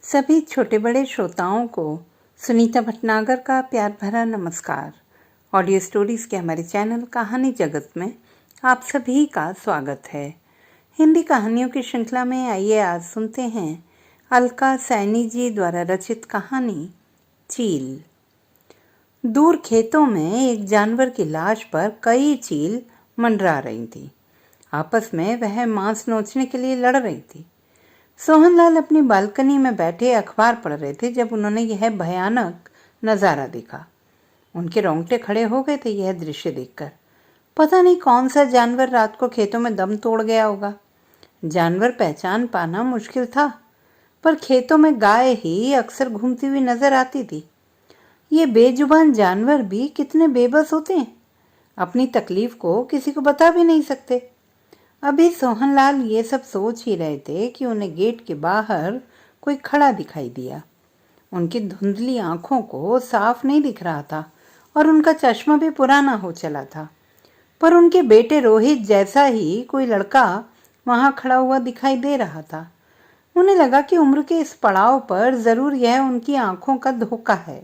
सभी छोटे बड़े श्रोताओं को सुनीता भटनागर का प्यार भरा नमस्कार। ऑडियो स्टोरीज के हमारे चैनल कहानी जगत में आप सभी का स्वागत है। हिंदी कहानियों की श्रृंखला में आइए आज सुनते हैं अलका सैनी जी द्वारा रचित कहानी चील। दूर खेतों में एक जानवर की लाश पर कई चील मंडरा रही थी। आपस में वह मांस नोचने के लिए लड़ रही थी। सोहनलाल अपनी बालकनी में बैठे अखबार पढ़ रहे थे जब उन्होंने यह भयानक नज़ारा देखा। उनके रोंगटे खड़े हो गए थे यह दृश्य देखकर। पता नहीं कौन सा जानवर रात को खेतों में दम तोड़ गया होगा। जानवर पहचान पाना मुश्किल था, पर खेतों में गाय ही अक्सर घूमती हुई नजर आती थी। ये बेजुबान जानवर भी कितने बेबस होते हैं, अपनी तकलीफ को किसी को बता भी नहीं सकते। अभी सोहनलाल ये सब सोच ही रहे थे कि उन्हें गेट के बाहर कोई खड़ा दिखाई दिया। उनकी धुंधली आंखों को साफ नहीं दिख रहा था और उनका चश्मा भी पुराना हो चला था, पर उनके बेटे रोहित जैसा ही कोई लड़का वहां खड़ा हुआ दिखाई दे रहा था। उन्हें लगा कि उम्र के इस पड़ाव पर जरूर यह उनकी आंखों का धोखा है।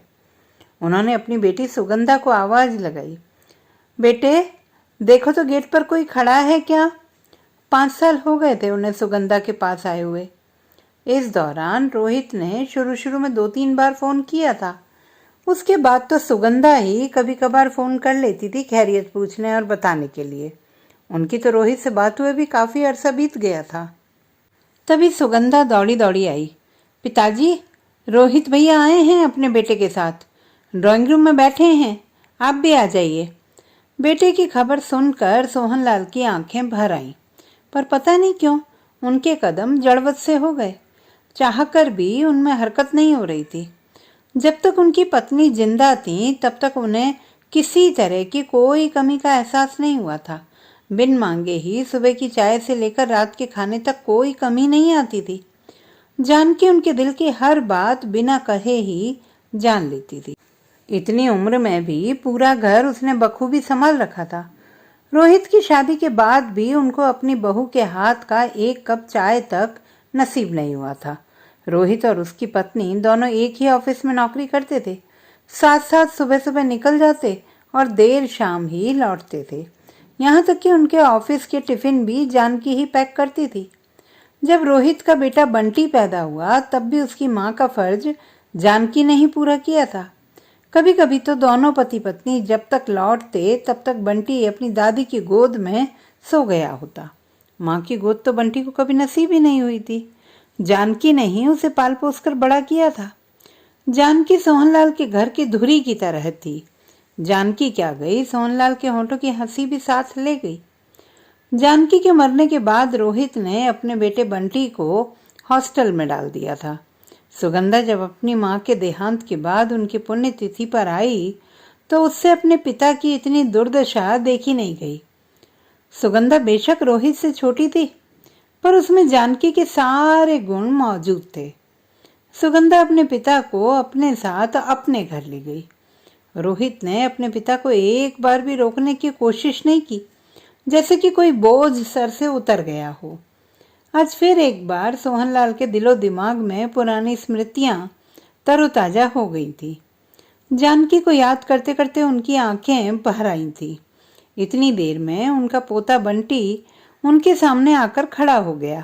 उन्होंने अपनी बेटी सुगंधा को आवाज लगाई, बेटे देखो तो गेट पर कोई खड़ा है क्या? 5 साल हो गए थे उन्हें सुगंधा के पास आए हुए। इस दौरान रोहित ने शुरू में 2-3 बार फोन किया था। उसके बाद तो सुगंधा ही कभी कभार फोन कर लेती थी खैरियत पूछने और बताने के लिए। उनकी तो रोहित से बात हुए भी काफी अरसा बीत गया था। तभी सुगंधा दौड़ी दौड़ी आई, पिताजी रोहित भैया आए हैं अपने बेटे के साथ, ड्राइंग रूम में बैठे हैं, आप भी आ जाइए। बेटे की खबर सुनकर सोहनलाल की आंखें भर आईं, पर पता नहीं क्यों उनके कदम जड़वत से हो गए। चाहकर भी उनमें हरकत नहीं हो रही थी। जब तक उनकी पत्नी जिंदा थी तब तक उन्हें किसी तरह की कोई कमी का एहसास नहीं हुआ था। बिन मांगे ही सुबह की चाय से लेकर रात के खाने तक कोई कमी नहीं आती थी। जानकी उनके दिल की हर बात बिना कहे ही जान लेती थी। इतनी उम्र में भी पूरा घर उसने बखूबी संभाल रखा था। रोहित की शादी के बाद भी उनको अपनी बहू के हाथ का एक कप चाय तक नसीब नहीं हुआ था। रोहित और उसकी पत्नी दोनों एक ही ऑफिस में नौकरी करते थे। साथ साथ सुबह सुबह निकल जाते और देर शाम ही लौटते थे। यहाँ तक कि उनके ऑफिस के टिफिन भी जानकी ही पैक करती थी। जब रोहित का बेटा बंटी पैदा हुआ तब भी उसकी माँ का फर्ज जानकी ने ही पूरा किया था। कभी कभी तो दोनों पति पत्नी जब तक लौटते तब तक बंटी अपनी दादी की गोद में सो गया होता। माँ की गोद तो बंटी को कभी नसीब ही नहीं हुई थी। जानकी ने ही उसे पाल पोस कर बड़ा किया था। जानकी सोहनलाल के घर की धुरी की तरह थी। जानकी क्या गई, सोहनलाल के होंठों की हंसी भी साथ ले गई। जानकी के मरने के बाद रोहित ने अपने बेटे बंटी को हॉस्टल में डाल दिया था। सुगंधा जब अपनी माँ के देहांत के बाद उनकी पुण्यतिथि पर आई तो उससे अपने पिता की इतनी दुर्दशा देखी नहीं गई। सुगंधा बेशक रोहित से छोटी थी, पर उसमें जानकी के सारे गुण मौजूद थे। सुगंधा अपने पिता को अपने साथ अपने घर ले गई। रोहित ने अपने पिता को एक बार भी रोकने की कोशिश नहीं की, जैसे कि कोई बोझ सर से उतर गया हो। आज फिर एक बार सोहनलाल के दिलो दिमाग में पुरानी स्मृतियां तरोताजा हो गई थी। जानकी को याद करते करते उनकी आंखें भर आई थी। इतनी देर में उनका पोता बंटी उनके सामने आकर खड़ा हो गया।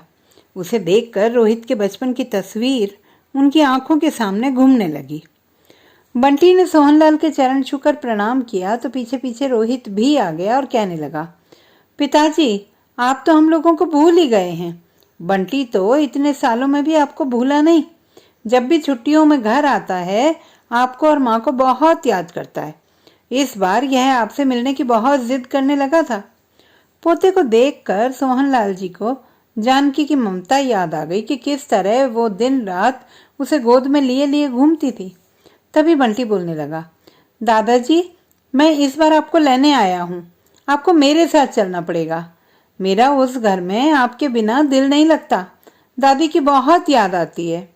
उसे देखकर रोहित के बचपन की तस्वीर उनकी आंखों के सामने घूमने लगी। बंटी ने सोहनलाल के चरण छूकर प्रणाम किया तो पीछे पीछे रोहित भी आ गया और कहने लगा, पिताजी आप तो हम लोगों को भूल ही गए हैं। बंटी तो इतने सालों में भी आपको भूला नहीं। जब भी छुट्टियों में घर आता है आपको और माँ को बहुत याद करता है। इस बार यह आपसे मिलने की बहुत जिद करने लगा था। पोते को देखकर सोहनलाल जी को जानकी की ममता याद आ गई कि किस तरह वो दिन रात उसे गोद में लिए लिए घूमती थी। तभी बंटी बोलने लगा, दादाजी मैं इस बार आपको लेने आया हूँ, आपको मेरे साथ चलना पड़ेगा। मेरा उस घर में आपके बिना दिल नहीं लगता, दादी की बहुत याद आती है।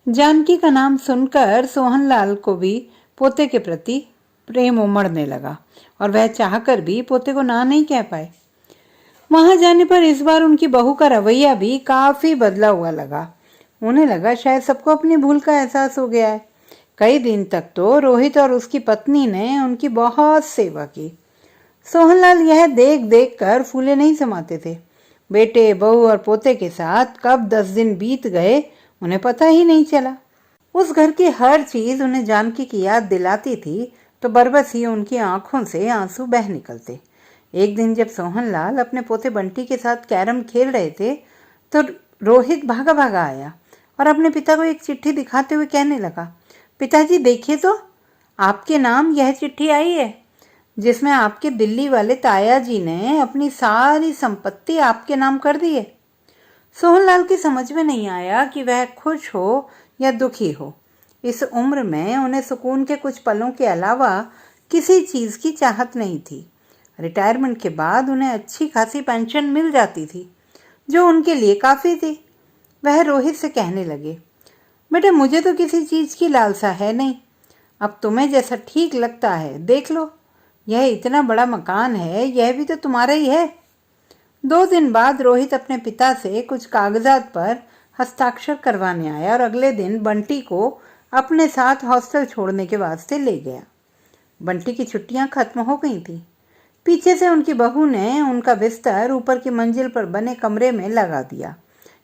जानकी का नाम सुनकर सोहनलाल को भी पोते के प्रति प्रेम उमड़ने लगा और वह चाहकर भी पोते को ना नहीं कह पाए। वहां जाने पर इस बार उनकी बहू का रवैया भी काफी बदला हुआ लगा। उन्हें लगा शायद सबको अपनी भूल का एहसास हो गया है। कई दिन तक तो रोहित और उसकी पत्नी ने उनकी बहुत सेवा की। सोहनलाल यह देख देख कर फूले नहीं समाते थे। बेटे, बहू और पोते के साथ कब 10 दिन बीत गए उन्हें पता ही नहीं चला। उस घर की हर चीज उन्हें जानकी की याद दिलाती थी तो बरबस ही उनकी आंखों से आंसू बह निकलते। एक दिन जब सोहनलाल अपने पोते बंटी के साथ कैरम खेल रहे थे तो रोहित भागा भागा आया और अपने पिता को एक चिट्ठी दिखाते हुए कहने लगा, पिताजी देखिए तो, आपके नाम यह चिट्ठी आई है जिसमें आपके दिल्ली वाले ताया जी ने अपनी सारी संपत्ति आपके नाम कर दी है। सोहनलाल की समझ में नहीं आया कि वह खुश हो या दुखी हो। इस उम्र में उन्हें सुकून के कुछ पलों के अलावा किसी चीज़ की चाहत नहीं थी। रिटायरमेंट के बाद उन्हें अच्छी खासी पेंशन मिल जाती थी जो उनके लिए काफ़ी थी। वह रोहित से कहने लगे, बेटे मुझे तो किसी चीज़ की लालसा है नहीं, अब तुम्हें जैसा ठीक लगता है देख लो। यह इतना बड़ा मकान है, यह भी तो तुम्हारा ही है। 2 दिन बाद रोहित अपने पिता से कुछ कागजात पर हस्ताक्षर करवाने आया और अगले दिन बंटी को अपने साथ हॉस्टल छोड़ने के वास्ते ले गया। बंटी की छुट्टियां खत्म हो गई थी। पीछे से उनकी बहू ने उनका बिस्तर ऊपर की मंजिल पर बने कमरे में लगा दिया,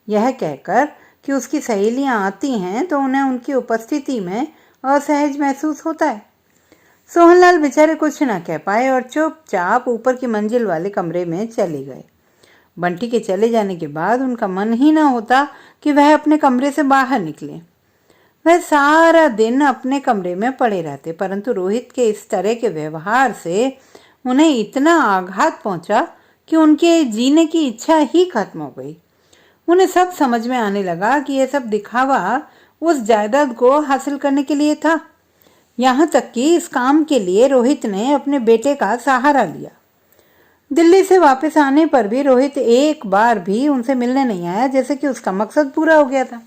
यह कहकर कि उसकी सहेलियां आती हैं तो उन्हें उनकी उपस्थिति में असहज महसूस होता है। सोहनलाल बेचारे कुछ न कह पाए और चुपचाप ऊपर की मंजिल वाले कमरे में चले गए। बंटी के चले जाने के बाद उनका मन ही न होता कि वह अपने कमरे से बाहर निकले। वह सारा दिन अपने कमरे में पड़े रहते, परंतु रोहित के इस तरह के व्यवहार से उन्हें इतना आघात पहुंचा कि उनके जीने की इच्छा ही खत्म हो गई। उन्हें सब समझ में आने लगा कि यह सब दिखावा उस जायदाद को हासिल करने के लिए था। यहाँ तक कि इस काम के लिए रोहित ने अपने बेटे का सहारा लिया। दिल्ली से वापस आने पर भी रोहित एक बार भी उनसे मिलने नहीं आया, जैसे कि उसका मकसद पूरा हो गया था।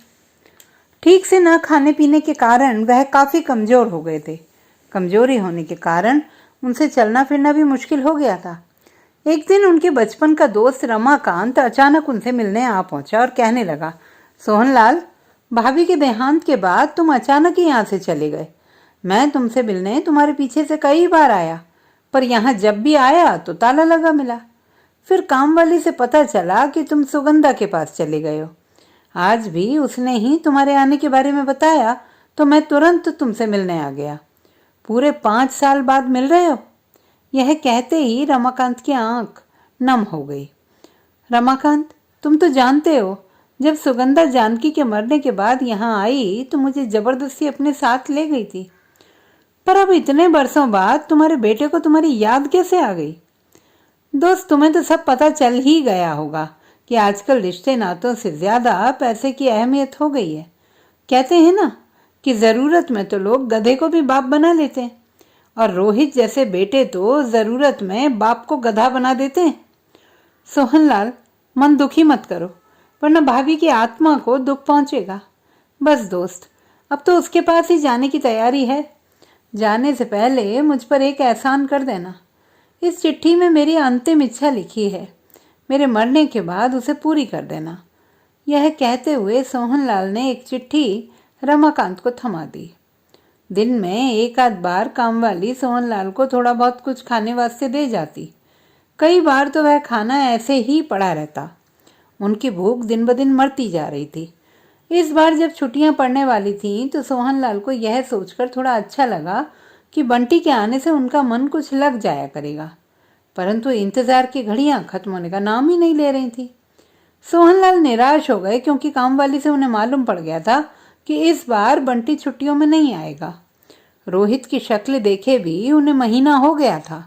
ठीक से न खाने पीने के कारण वह काफ़ी कमज़ोर हो गए थे। कमज़ोरी होने के कारण उनसे चलना फिरना भी मुश्किल हो गया था। एक दिन उनके बचपन का दोस्त रमाकांत अचानक उनसे मिलने आ पहुंचा और कहने लगा, सोहनलाल, भाभी के देहांत के बाद तुम अचानक ही यहाँ से चले गए। मैं तुमसे मिलने तुम्हारे पीछे से कई बार आया, पर यहाँ जब भी आया तो ताला लगा मिला। फिर कामवाली से पता चला कि तुम सुगंधा के पास चले गए हो। आज भी उसने ही तुम्हारे आने के बारे में बताया तो मैं तुरंत तुमसे मिलने आ गया। पूरे 5 साल बाद मिल रहे हो। यह कहते ही रमाकांत की आंख नम हो गई। रमाकांत, तुम तो जानते हो, जब सुगंधा जानकी के मरने के बाद यहाँ आई तो मुझे जबरदस्ती अपने साथ ले गई थी, पर अब इतने बरसों बाद तुम्हारे बेटे को तुम्हारी याद कैसे आ गई? दोस्त, तुम्हें तो सब पता चल ही गया होगा कि आजकल रिश्ते नातों से ज्यादा पैसे की अहमियत हो गई है। कहते हैं ना कि जरूरत में तो लोग गधे को भी बाप बना लेते हैं, और रोहित जैसे बेटे तो जरूरत में बाप को गधा बना देते हैं। सोहनलाल, मन दुखी मत करो, वरना भाभी की आत्मा को दुख पहुंचेगा। बस दोस्त, अब तो उसके पास ही जाने की तैयारी है। जाने से पहले मुझ पर एक एहसान कर देना। इस चिट्ठी में मेरी अंतिम इच्छा लिखी है, मेरे मरने के बाद उसे पूरी कर देना। यह कहते हुए सोहनलाल ने एक चिट्ठी रमाकांत को थमा दी। दिन में एक आध बार कामवाली सोहनलाल को थोड़ा बहुत कुछ खाने वास्ते दे जाती। कई बार तो वह खाना ऐसे ही पड़ा रहता। उनकी भूख दिन ब दिन मरती जा रही थी। इस बार जब छुट्टियां पड़ने वाली थीं तो सोहनलाल को यह सोचकर थोड़ा अच्छा लगा कि बंटी के आने से उनका मन कुछ लग जाया करेगा, परंतु इंतजार की घड़ियां खत्म होने का नाम ही नहीं ले रही थी। सोहनलाल निराश हो गए क्योंकि कामवाली से उन्हें मालूम पड़ गया था कि इस बार बंटी छुट्टियों में नहीं आएगा। रोहित की शक्ल देखे भी उन्हें महीना हो गया था।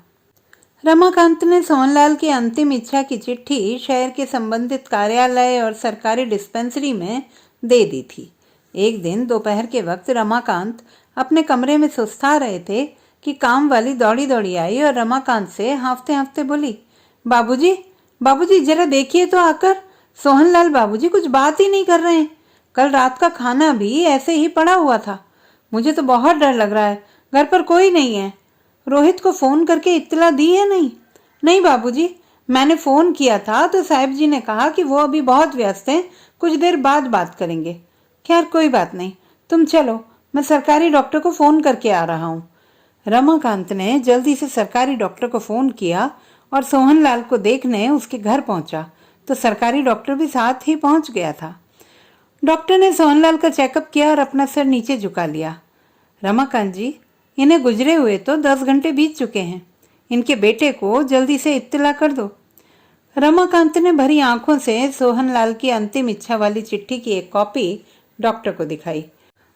रमाकांत ने सोहनलाल की अंतिम इच्छा की चिट्ठी शहर के संबंधित कार्यालय और सरकारी डिस्पेंसरी में दे दी थी। एक दिन दोपहर के वक्त रमाकांत अपने कमरे में सुस्ता रहे थे कि कामवाली दौड़ी दौड़ी आई और रमाकांत से हांफते हांफते बोली, बाबूजी, बाबूजी जरा देखिए तो आकर, सोहनलाल बाबूजी कुछ बात ही नहीं कर रहे हैं। कल रात का खाना भी ऐसे ही पड़ा हुआ था। मुझे तो बहुत डर लग रहा है, घर पर कोई नहीं है। रोहित को फोन करके इत्तला दी है? नहीं बाबूजी, मैंने फोन किया था तो साहब जी ने कहा कि वो अभी बहुत व्यस्त हैं, कुछ देर बाद बात करेंगे। खैर कोई बात नहीं, तुम चलो, मैं सरकारी डॉक्टर को फ़ोन करके आ रहा हूँ। रमाकांत ने जल्दी से सरकारी डॉक्टर को फ़ोन किया और सोहनलाल को देखने उसके घर पहुंचा तो सरकारी डॉक्टर भी साथ ही पहुंच गया था। डॉक्टर ने सोहनलाल का चेकअप किया और अपना सर नीचे झुका लिया। रमाकांत जी, इन्हें गुजरे हुए तो 10 घंटे बीत चुके हैं। इनके बेटे को जल्दी से इत्तला कर दो। रमाकांत ने भरी आंखों से सोहनलाल की अंतिम इच्छा वाली चिट्ठी की एक कॉपी डॉक्टर को दिखाई।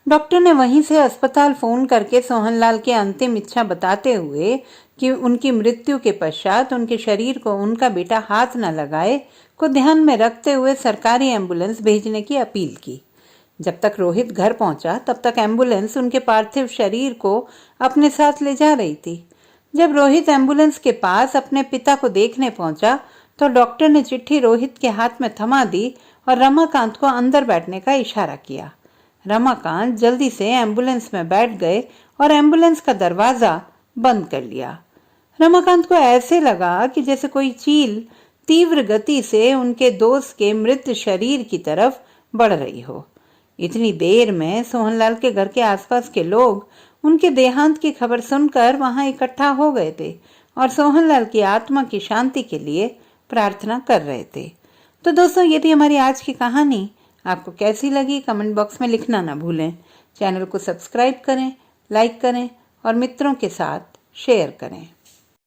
डॉक्टर ने वहीं से अस्पताल फोन करके सोहनलाल की अंतिम इच्छा बताते हुए कि उनकी मृत्यु के पश्चात उनके शरीर को उनका बेटा हाथ न लगाए को ध्यान में रखते हुए सरकारी एम्बुलेंस भेजने की अपील की। जब तक रोहित घर पहुंचा तब तक एम्बुलेंस उनके पार्थिव शरीर को अपने साथ ले जा रही थी। जब रोहित एम्बुलेंस के पास अपने पिता को देखने पहुंचा तो डॉक्टर ने चिट्ठी रोहित के हाथ में थमा दी और रमाकांत को अंदर बैठने का इशारा किया। रमाकांत जल्दी से एम्बुलेंस में बैठ गए और एम्बुलेंस का दरवाजा बंद कर लिया। रमाकांत को ऐसे लगा कि जैसे कोई चील तीव्र गति से उनके दोस्त के मृत शरीर की तरफ बढ़ रही हो। इतनी देर में सोहनलाल के घर के आसपास के लोग उनके देहांत की खबर सुनकर वहां इकट्ठा हो गए थे और सोहनलाल की आत्मा की शांति के लिए प्रार्थना कर रहे थे। तो दोस्तों, यदि हमारी आज की कहानी आपको कैसी लगी कमेंट बॉक्स में लिखना ना भूलें। चैनल को सब्सक्राइब करें, लाइक करें और मित्रों के साथ शेयर करें।